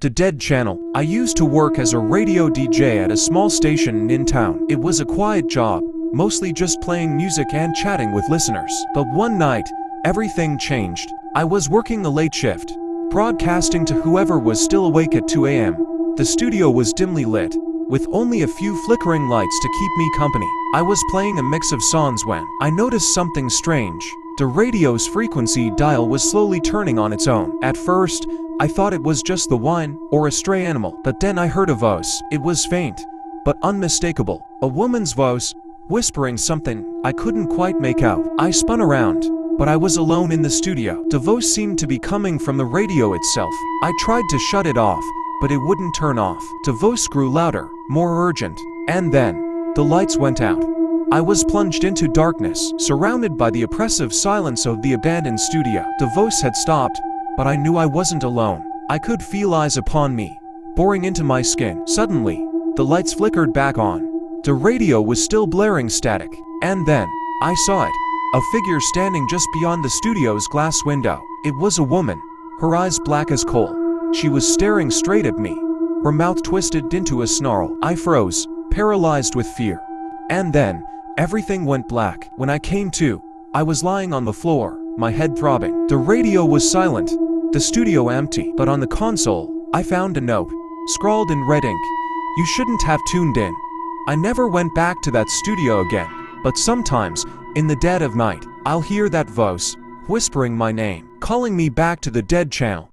The Dead Channel. I used to work as a radio DJ at a small station in town. It was a quiet job, mostly just playing music and chatting with listeners. But one night, everything changed. I was working the late shift, broadcasting to whoever was still awake at 2 a.m. The studio was dimly lit, with only a few flickering lights to keep me company. I was playing a mix of songs when I noticed something strange. The radio's frequency dial was slowly turning on its own. At first, I thought it was just the whine or a stray animal, but then I heard a voice. It was faint, but unmistakable. A woman's voice, whispering something I couldn't quite make out. I spun around, but I was alone in the studio. The voice seemed to be coming from the radio itself. I tried to shut it off, but it wouldn't turn off. The voice grew louder, more urgent, and then the lights went out. I was plunged into darkness, surrounded by the oppressive silence of the abandoned studio. The voice had stopped, but I knew I wasn't alone. I could feel eyes upon me, boring into my skin. Suddenly, the lights flickered back on. The radio was still blaring static, and then I saw it. A figure standing just beyond the studio's glass window. It was a woman, her eyes black as coal. She was staring straight at me, her mouth twisted into a snarl. I froze, paralyzed with fear. And then, everything went black. When I came to, I was lying on the floor, my head throbbing. The radio was silent, the studio empty. But on the console, I found a note, scrawled in red ink. You shouldn't have tuned in. I never went back to that studio again. But sometimes, in the dead of night, I'll hear that voice, whispering my name, calling me back to the Dead Channel.